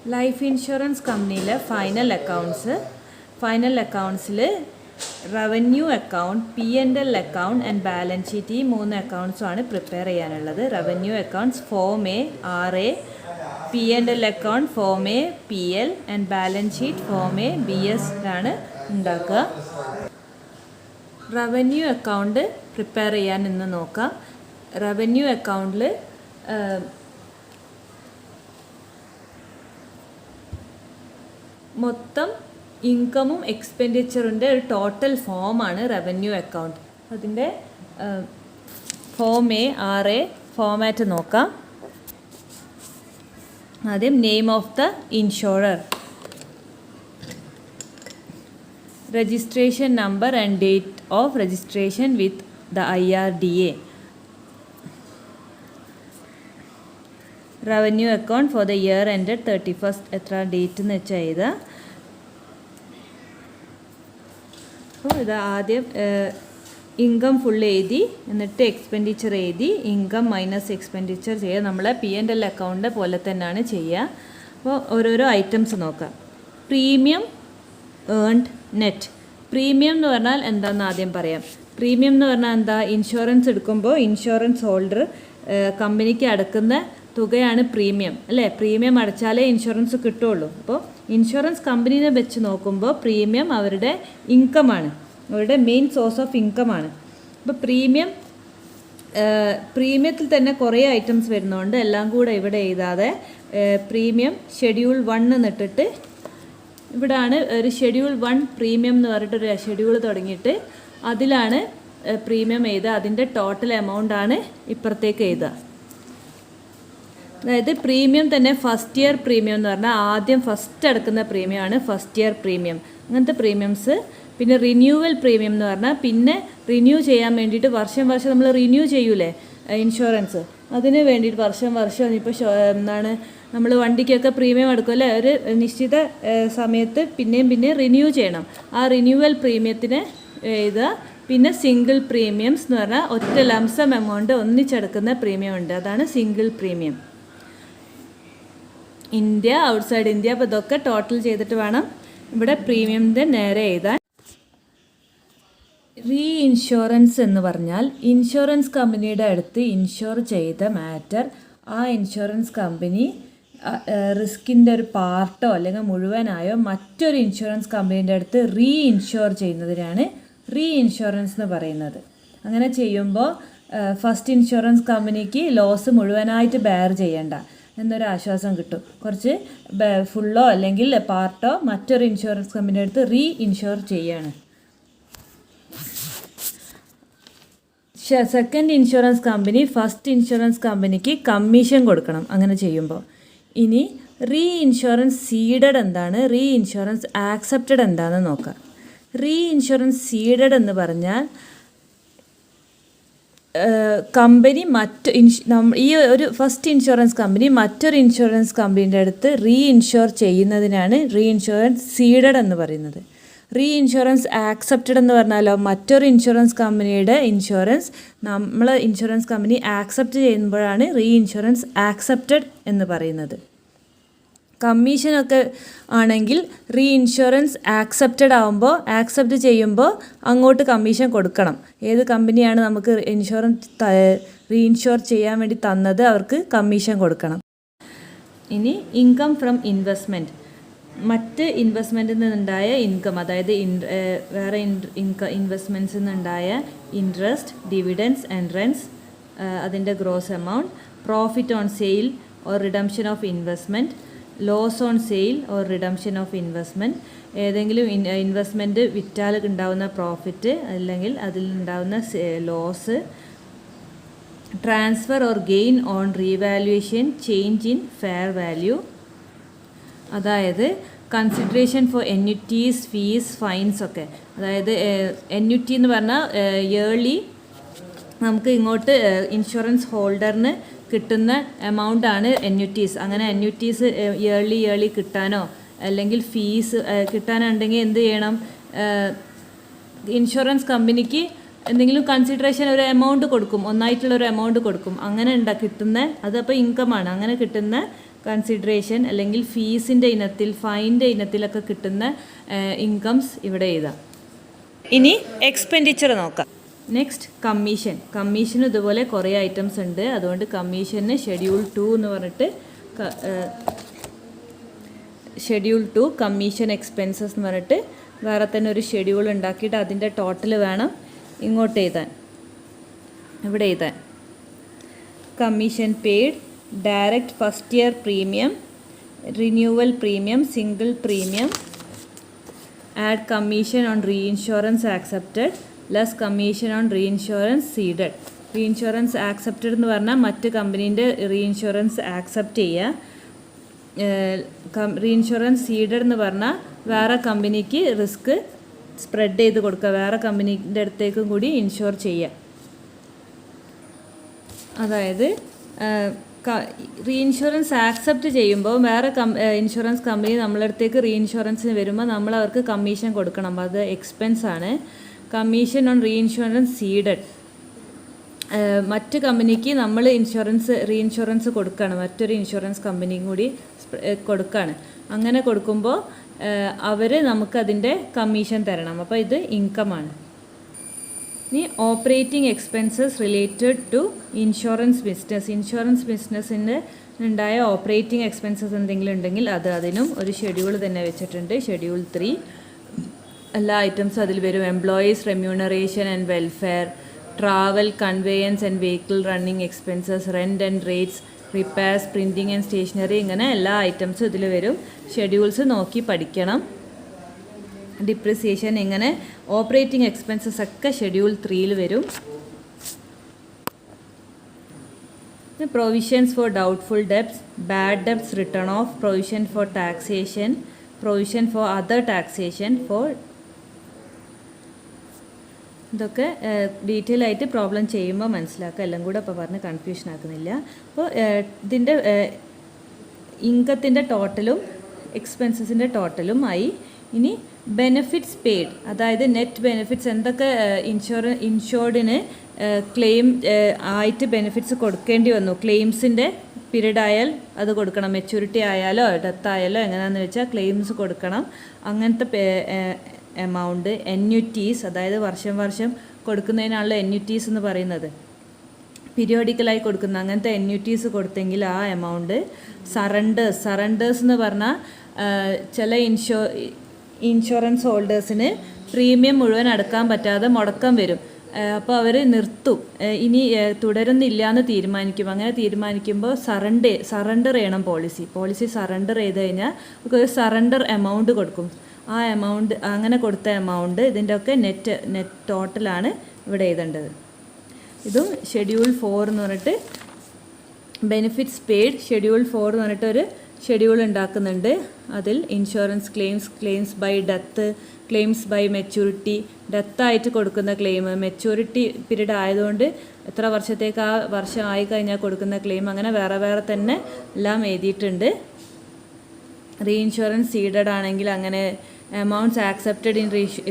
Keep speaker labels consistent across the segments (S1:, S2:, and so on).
S1: Life insurance കമ്പനിയിലെ final അക്കൗണ്ട്സിൽ revenue account, P&L account and balance sheet, ഈ 3 അക്കൗണ്ട്സുമാണ് പ്രിപ്പയർ ചെയ്യാനുള്ളത്. Revenue accounts form A, RA, P&L account form A, PL and balance sheet form A, BS ആണ് ഉണ്ടാക്കുക. Revenue account prepare ചെയ്യാൻ ഇന്ന് നോക്കാം. റവന്യൂ അക്കൗണ്ടിൽ മൊത്തം ഇൻകമും എക്സ്പെൻഡിച്ചറിൻ്റെ ഒരു ടോട്ടൽ ഫോമാണ് റവന്യൂ അക്കൗണ്ട്. അതിൻ്റെ ഫോം എ, RA ഫോമാറ്റ് നോക്കാം. ആദ്യം name of the insurer, registration number and date of registration with the IRDA. Revenue account for the year ended 31st, എത്ര ഡേറ്റ് എന്ന് വെച്ചാൽ എഴുതുക. അപ്പോൾ ഇത് ആദ്യം ഇൻകം ഫുൾ എഴുതി, എന്നിട്ട് എക്സ്പെൻഡിച്ചർ എഴുതി, ഇൻകം മൈനസ് എക്സ്പെൻഡിച്ചർ ചെയ്യുക. നമ്മൾ P&L അക്കൗണ്ട് പോലെ തന്നെയാണ് ചെയ്യുക. അപ്പോൾ ഓരോരോ ഐറ്റംസ് നോക്കാം. Premium earned net. പ്രീമിയം എന്ന് പറഞ്ഞാൽ എന്താണെന്ന് ആദ്യം പറയാം. പ്രീമിയം എന്ന് പറഞ്ഞാൽ എന്താ? ഇൻഷുറൻസ് എടുക്കുമ്പോൾ ഇൻഷുറൻസ് ഹോൾഡർ കമ്പനിക്ക് അടക്കുന്ന തുകയാണ് പ്രീമിയം, അല്ലേ? പ്രീമിയം അടച്ചാലേ ഇൻഷുറൻസ് കിട്ടുള്ളൂ. അപ്പോൾ ഇൻഷുറൻസ് കമ്പനീനെ വെച്ച് നോക്കുമ്പോൾ പ്രീമിയം അവരുടെ ഇൻകമാണ്, അവരുടെ മെയിൻ സോഴ്സ് ഓഫ് ഇൻകമാണ്. അപ്പോൾ പ്രീമിയത്തിൽ തന്നെ കുറേ ഐറ്റംസ് വരുന്നതുകൊണ്ട് എല്ലാം കൂടെ ഇവിടെ എഴുതാതെ പ്രീമിയം ഷെഡ്യൂൾ 1 എന്നിട്ടിട്ട് ഇവിടാണ് ഒരു ഷെഡ്യൂൾ 1 പ്രീമിയം എന്ന് പറഞ്ഞിട്ടൊരു ഷെഡ്യൂൾ തുടങ്ങിയിട്ട് അതിലാണ് പ്രീമിയം എഴുതുക. അതിൻ്റെ ടോട്ടൽ എമൗണ്ട് ആണ് ഇപ്പുറത്തേക്ക് എഴുതുക. അതായത് പ്രീമിയം തന്നെ ഫസ്റ്റ് ഇയർ പ്രീമിയം എന്ന് പറഞ്ഞാൽ ആദ്യം ഫസ്റ്റ് അടക്കുന്ന പ്രീമിയമാണ് ഫസ്റ്റ് ഇയർ പ്രീമിയം. അങ്ങനത്തെ പ്രീമിയംസ്. പിന്നെ റിന്യൂവൽ പ്രീമിയം എന്ന് പറഞ്ഞാൽ പിന്നെ റിന്യൂ ചെയ്യാൻ വേണ്ടിയിട്ട് വർഷം നമ്മൾ റിന്യൂ ചെയ്യൂലേ ഇൻഷുറൻസ്, അതിന് വേണ്ടിയിട്ട് വർഷം ഇപ്പോൾ എന്താണ് നമ്മൾ വണ്ടിക്കൊക്കെ പ്രീമിയം എടുക്കുമല്ലേ, ഒരു നിശ്ചിത സമയത്ത് പിന്നെയും റിന്യൂ ചെയ്യണം. ആ റിന്യൂവൽ പ്രീമിയത്തിന് എഴുതുക. പിന്നെ സിംഗിൾ പ്രീമിയംസ് എന്ന് പറഞ്ഞാൽ ഒറ്റ ലംസം എമൗണ്ട് ഒന്നിച്ചെടുക്കുന്ന പ്രീമിയം ഉണ്ട്, അതാണ് single premium. India, outside India, അപ്പോൾ ഇതൊക്കെ ടോട്ടൽ ചെയ്തിട്ട് വേണം ഇവിടെ പ്രീമിയത്തിൻ്റെ നേരെ എഴുതാൻ. റീ ഇൻഷുറൻസ് എന്ന് പറഞ്ഞാൽ ഇൻഷുറൻസ് കമ്പനിയുടെ അടുത്ത് ഇൻഷുർ ചെയ്ത മാറ്റർ ആ ഇൻഷുറൻസ് കമ്പനി റിസ്കിൻ്റെ ഒരു പാർട്ടോ അല്ലെങ്കിൽ മുഴുവനായോ മറ്റൊരു ഇൻഷുറൻസ് കമ്പനീൻ്റെ അടുത്ത് റീ ഇൻഷുർ ചെയ്യുന്നതിനാണ് റീ ഇൻഷുറൻസ് എന്ന് പറയുന്നത്. അങ്ങനെ ചെയ്യുമ്പോൾ ഫസ്റ്റ് ഇൻഷുറൻസ് കമ്പനിക്ക് ലോസ് മുഴുവനായിട്ട് ബെയർ ചെയ്യേണ്ട എന്നൊരു ആശ്വാസം കിട്ടും. കുറച്ച് ഫുള്ളോ അല്ലെങ്കിൽ പാർട്ടോ മറ്റൊരു ഇൻഷുറൻസ് കമ്പനിയുടെ അടുത്ത് റീ ഇൻഷുർ ചെയ്യാണ്. Second insurance company first insurance കമ്പനിക്ക് കമ്മീഷൻ കൊടുക്കണം അങ്ങനെ ചെയ്യുമ്പോൾ. ഇനി റീ ഇൻഷുറൻസ് സീഡഡ് എന്താണ്, റീ ഇൻഷുറൻസ് ആക്സെപ്റ്റഡ് എന്താണെന്ന് നോക്കാം. റീ ഇൻഷുറൻസ് സീഡഡ് എന്ന് പറഞ്ഞാൽ കമ്പനി ഈ ഒരു ഫസ്റ്റ് ഇൻഷുറൻസ് കമ്പനി മറ്റൊരു ഇൻഷുറൻസ് കമ്പനീൻ്റെ അടുത്ത് റീ ഇൻഷുർ ചെയ്യുന്നതിനാണ് റീ ഇൻഷുറൻസ് സീഡഡ് എന്ന് പറയുന്നത്. റീ ഇൻഷുറൻസ് ആക്സെപ്റ്റഡ് എന്ന് പറഞ്ഞാലോ മറ്റൊരു ഇൻഷുറൻസ് കമ്പനിയുടെ ഇൻഷുറൻസ് നമ്മൾ ഇൻഷുറൻസ് കമ്പനി ആക്സെപ്റ്റ് ചെയ്യുമ്പോഴാണ് റീ ഇൻഷുറൻസ് ആക്സെപ്റ്റഡ് എന്ന് പറയുന്നത്. കമ്മീഷനൊക്കെ ആണെങ്കിൽ റീ ഇൻഷുറൻസ് ആക്സെപ്റ്റ് ചെയ്യുമ്പോൾ അങ്ങോട്ട് കമ്മീഷൻ കൊടുക്കണം. ഏത് കമ്പനിയാണ് നമുക്ക് റീ ഇൻഷുർ ചെയ്യാൻ വേണ്ടി തന്നത് അവർക്ക് കമ്മീഷൻ കൊടുക്കണം. ഇനി ഇൻകം ഫ്രം ഇൻവെസ്റ്റ്മെൻറ്റ്. മറ്റ് ഇൻവെസ്റ്റ്മെൻറ്റിൽ നിന്നുണ്ടായ ഇൻകം, അതായത് വേറെ ഇൻവെസ്റ്റ്മെൻറ്റ്സിൽ നിന്നുണ്ടായ ഇൻട്രസ്റ്റ്, ഡിവിഡൻസ് ആൻഡ് റെൻറ്റ്സ്, അതിൻ്റെ gross amount, profit on sale or redemption of investment, loss on sale or redemption of investment. ഏതെങ്കിലും ഇൻവെസ്റ്റ്മെൻറ്റ് വിറ്റാൽ ഉണ്ടാകുന്ന പ്രോഫിറ്റ് അല്ലെങ്കിൽ അതിൽ ഉണ്ടാകുന്ന loss, transfer or gain on revaluation, change in fair value, അതായത് consideration for annuities, fees, fines ഒക്കെ. അതായത് എന്യൂറ്റി എന്ന് പറഞ്ഞാൽ ഇയർലി നമുക്ക് ഇങ്ങോട്ട് ഇൻഷുറൻസ് ഹോൾഡറിന് കിട്ടുന്ന എമൗണ്ടാണ് എന്യൂറ്റീസ്. അങ്ങനെ എന്യൂറ്റീസ് ഇയർലി കിട്ടാനോ അല്ലെങ്കിൽ ഫീസ് കിട്ടാനുണ്ടെങ്കിൽ എന്ത് ചെയ്യണം? ഇൻഷുറൻസ് കമ്പനിക്ക് എന്തെങ്കിലും കൺസിഡറേഷൻ ഒരു എമൗണ്ട് കൊടുക്കും, ഒന്നായിട്ടുള്ളൊരു എമൗണ്ട് കൊടുക്കും. അങ്ങനെ കിട്ടുന്ന അതപ്പോൾ ഇൻകമാണ്. അങ്ങനെ കിട്ടുന്ന കൺസിഡറേഷൻ അല്ലെങ്കിൽ ഫീസിൻ്റെ ഇനത്തിൽ, ഫൈൻ്റെ ഇനത്തിലൊക്കെ കിട്ടുന്ന ഇൻകംസ് ഇവിടെ എഴുതാം. ഇനി എക്സ്പെൻഡിച്ചർ നോക്കാം. നെക്സ്റ്റ് കമ്മീഷനും ഇതുപോലെ കുറേ ഐറ്റംസ് ഉണ്ട്. അതുകൊണ്ട് കമ്മീഷന് ഷെഡ്യൂൾ 2 എന്ന് പറഞ്ഞിട്ട് ഷെഡ്യൂൾ 2 കമ്മീഷൻ എക്സ്പെൻസസ് എന്ന് പറഞ്ഞിട്ട് വേറെ തന്നെ ഒരു ഷെഡ്യൂൾ ഉണ്ടാക്കിയിട്ട് അതിൻ്റെ ടോട്ടൽ വേണം ഇങ്ങോട്ട് എഴുതാൻ, ഇവിടെ എഴുതാൻ. Commission paid, direct first year premium, renewal premium, single premium, add commission on reinsurance accepted, less commission on reinsurance seeded. Reinsurance accepted എന്ന് പറഞ്ഞാൽ മറ്റ് കമ്പനീൻ്റെ റീഇൻഷുറൻസ് ആക്സെപ്റ്റ് ചെയ്യുക. റീഇൻഷുറൻസ് സീഡഡ് എന്ന് പറഞ്ഞാൽ വേറെ കമ്പനിക്ക് റിസ്ക് സ്പ്രെഡ് ചെയ്ത് കൊടുക്കുക, വേറെ കമ്പനീൻ്റെ അടുത്തേക്കും കൂടി ഇൻഷുർ ചെയ്യുക. അതായത് റീഇൻഷുറൻസ് ആക്സെപ്റ്റ് ചെയ്യുമ്പോൾ വേറെ ഇൻഷുറൻസ് കമ്പനി നമ്മളെ അടുത്തേക്ക് റീഇൻഷുറൻസിന് വരുമ്പോൾ നമ്മൾ അവർക്ക് കമ്മീഷൻ കൊടുക്കണം, അത് എക്സ്പെൻസ് ആണ്. കമ്മീഷൻ ഓൺ റീഇൻഷുറൻസ് സീഡഡ്, മറ്റ് കമ്പനിക്ക് നമ്മൾ റീഇൻഷുറൻസ് കൊടുക്കുകയാണ്, മറ്റൊരു ഇൻഷുറൻസ് കമ്പനിയും കൂടി കൊടുക്കുകയാണ്. അങ്ങനെ കൊടുക്കുമ്പോൾ അവർ നമുക്കതിൻ്റെ കമ്മീഷൻ തരണം. അപ്പോൾ ഇത് ഇൻകമാണ്. ഇനി operating expenses related to insurance ബിസിനസ്സിന് ഉണ്ടായ ഓപ്പറേറ്റിംഗ് എക്സ്പെൻസസ് എന്തെങ്കിലും ഉണ്ടെങ്കിൽ അതിനും ഒരു ഷെഡ്യൂൾ തന്നെ വെച്ചിട്ടുണ്ട്. ഷെഡ്യൂൾ 3 എല്ലാ ഐറ്റംസും അതിൽ വരും. Employees remuneration and welfare, travel, conveyance and vehicle running expenses, rent and rates, repairs, printing and stationery, ഇങ്ങനെ എല്ലാ ഐറ്റംസും ഇതിൽ വരും. ഷെഡ്യൂൾസ് നോക്കി പഠിക്കണം. ഡിപ്രിസിയേഷൻ, ഇങ്ങനെ ഓപ്പറേറ്റിംഗ് എക്സ്പെൻസസ് ഒക്കെ ഷെഡ്യൂൾ 3 വരും. Provisions for doubtful debts, bad debts written off, provision for taxation, provision for other taxation, ഇതൊക്കെ ഡീറ്റെയിൽ ആയിട്ട് പ്രോബ്ലം ചെയ്യുമ്പോൾ മനസ്സിലാക്കുക. എല്ലാം കൂടെ അപ്പോൾ പറഞ്ഞ് കൺഫ്യൂഷൻ ആക്കുന്നില്ല. അപ്പോൾ ഇതിൻ്റെ ഇൻകത്തിൻ്റെ ടോട്ടലും എക്സ്പെൻസസിൻ്റെ ടോട്ടലും ആയി. ഇനി ബെനിഫിറ്റ്സ് പെയ്ഡ്, അതായത് നെറ്റ് ബെനിഫിറ്റ്സ്, എന്തൊക്കെ ഇൻഷുർഡിന് ക്ലെയിം ആയിട്ട് ബെനിഫിറ്റ്സ് കൊടുക്കേണ്ടി വന്നു. ക്ലെയിംസിൻ്റെ പീരീഡ് ആയാൽ അത് കൊടുക്കണം, മെച്യൂരിറ്റി ആയാലോ ഡെത്ത് ആയാലോ എങ്ങനെയാണെന്ന് വെച്ചാൽ ക്ലെയിംസ് കൊടുക്കണം. അങ്ങനത്തെ എമൗണ്ട്. എന്യൂറ്റീസ്, അതായത് വർഷം കൊടുക്കുന്നതിനാണല്ലോ എന്യൂറ്റീസ് എന്ന് പറയുന്നത്, പീരിയോഡിക്കലായി കൊടുക്കുന്ന അങ്ങനത്തെ എന്യൂറ്റീസ് കൊടുത്തെങ്കിൽ ആ എമൗണ്ട്. സറണ്ടേഴ്സ് എന്ന് പറഞ്ഞാൽ ചില ഇൻഷുറൻസ് ഹോൾഡേഴ്സിന് പ്രീമിയം മുഴുവൻ അടക്കാൻ പറ്റാതെ മുടക്കം വരും. അപ്പോൾ അവർ നിർത്തും, ഇനി തുടരുന്നില്ല എന്ന് തീരുമാനിക്കും. അങ്ങനെ തീരുമാനിക്കുമ്പോൾ സറണ്ടർ ചെയ്യണം. പോളിസി സറണ്ടർ ചെയ്ത് കഴിഞ്ഞാൽ ഒരു സറണ്ടർ എമൗണ്ട് കൊടുക്കും. ആ എമൗണ്ട്, അങ്ങനെ കൊടുത്ത എമൗണ്ട്, ഇതിൻ്റെ ഒക്കെ നെറ്റ് ടോട്ടലാണ് ഇവിടെ എഴുതേണ്ടത്. ഇതും ഷെഡ്യൂൾ 4 എന്ന് പറഞ്ഞിട്ട് ബെനിഫിറ്റ്സ് പെയ്ഡ് ഷെഡ്യൂൾ 4 എന്ന് പറഞ്ഞിട്ട് ഒരു ഷെഡ്യൂൾ ഉണ്ടാക്കുന്നുണ്ട്. അതിൽ insurance claims by death, claims by maturity, ഡെത്തായിട്ട് കൊടുക്കുന്ന ക്ലെയിം, മെച്യൂരിറ്റി പീരീഡ് ആയതുകൊണ്ട് എത്ര വർഷത്തേക്ക് ആ വർഷം ആയിക്കഴിഞ്ഞാൽ കൊടുക്കുന്ന ക്ലെയിം, അങ്ങനെ വേറെ തന്നെ എല്ലാം എഴുതിയിട്ടുണ്ട്. റീഇൻഷുറൻസ് സീഡഡ് ആണെങ്കിൽ അങ്ങനെ, എമൗണ്ട്സ് ആക്സെപ്റ്റഡ് ഇൻ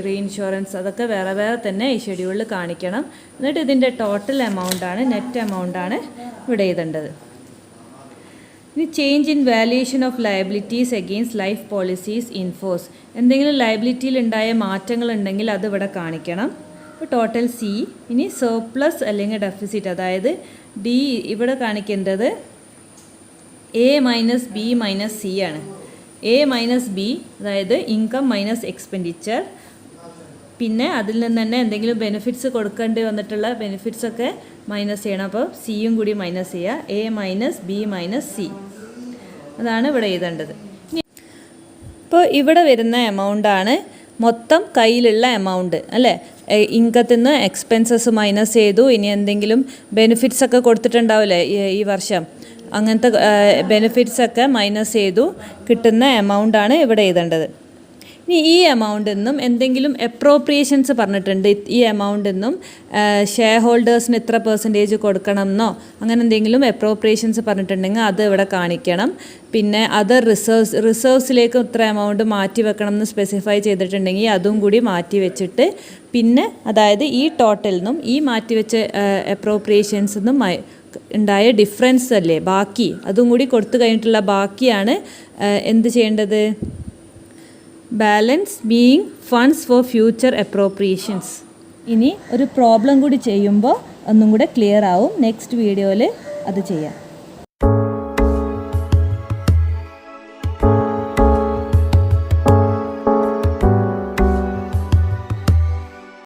S1: റീഇൻഷുറൻസ്, അതൊക്കെ വേറെ തന്നെ ഈ ഷെഡ്യൂളിൽ കാണിക്കണം. എന്നിട്ട് ഇതിൻ്റെ ടോട്ടൽ എമൗണ്ടാണ്, നെറ്റ് എമൗണ്ടാണ് ഇവിടെ എഴുതേണ്ടത്. ഇനി change in valuation of liabilities against life policies in force, എന്തെങ്കിലും ലയബിലിറ്റിയിൽ ഉണ്ടായ മാറ്റങ്ങൾ ഉണ്ടെങ്കിൽ അത് ഇവിടെ കാണിക്കണം. ഇപ്പോൾ ടോട്ടൽ C. ഇനി സർപ്ലസ് അല്ലെങ്കിൽ ഡെഫിസിറ്റ്, അതായത് D ഇവിടെ കാണിക്കേണ്ടത് A minus B minus C ആണ്. A മൈനസ് B, അതായത് ഇൻകം മൈനസ് എക്സ്പെൻഡിച്ചർ. പിന്നെ അതിൽ നിന്ന് തന്നെ എന്തെങ്കിലും ബെനിഫിറ്റ്സ് കൊടുക്കേണ്ടി വന്നിട്ടുള്ള ബെനിഫിറ്റ്സൊക്കെ മൈനസ് ചെയ്യണം. അപ്പോൾ സിയും കൂടി മൈനസ് ചെയ്യുക. A minus B minus C, അതാണ് ഇവിടെ എഴുതേണ്ടത്. ഇപ്പോൾ ഇവിടെ വരുന്ന എമൗണ്ടാണ് മൊത്തം കയ്യിലുള്ള എമൗണ്ട് അല്ലേ. ഇൻകത്തിൽ നിന്ന് എക്സ്പെൻസസ് മൈനസ് ചെയ്തു. ഇനി എന്തെങ്കിലും ബെനിഫിറ്റ്സ് ഒക്കെ കൊടുത്തിട്ടുണ്ടാവില്ലേ ഈ വർഷം, അങ്ങനത്തെ ബെനിഫിറ്റ്സൊക്കെ മൈനസ് ചെയ്തു കിട്ടുന്ന എമൗണ്ടാണ് ഇവിടെ എഴുതേണ്ടത്. ഇനി ഈ എമൗണ്ടിൽ നിന്നും എന്തെങ്കിലും അപ്രോപ്രിയേഷൻസ് പറഞ്ഞിട്ടുണ്ട്. ഈ എമൗണ്ടിൽ നിന്നും ഷെയർ ഹോൾഡേഴ്സിന് ഇത്ര പെർസെൻറ്റേജ് കൊടുക്കണം എന്നോ അങ്ങനെ എന്തെങ്കിലും അപ്രോപ്രിയേഷൻസ് പറഞ്ഞിട്ടുണ്ടെങ്കിൽ അത് ഇവിടെ കാണിക്കണം. പിന്നെ അതർ റിസർവ്സിലേക്ക് ഇത്ര എമൗണ്ട് മാറ്റി വെക്കണം എന്ന് സ്പെസിഫൈ ചെയ്തിട്ടുണ്ടെങ്കിൽ അതും കൂടി മാറ്റി വെച്ചിട്ട്, പിന്നെ അതായത് ഈ ടോട്ടലിൽ നിന്നും ഈ മാറ്റി വെച്ച അപ്രോപ്രിയേഷൻസ് നിന്നും ഉണ്ടായ ഡിഫറൻസ് അല്ലേ ബാക്കി, അതും കൂടി കൊടുത്തു കഴിഞ്ഞിട്ടുള്ള ബാക്കിയാണ് എന്ത് ചെയ്യേണ്ടത്? Balance being funds for future appropriations. ഇനി ഒരു പ്രോബ്ലം കൂടി ചെയ്യുമ്പോൾ ഒന്നും കൂടെ ക്ലിയർ ആവും. നെക്സ്റ്റ് വീഡിയോയിൽ അത് ചെയ്യാം.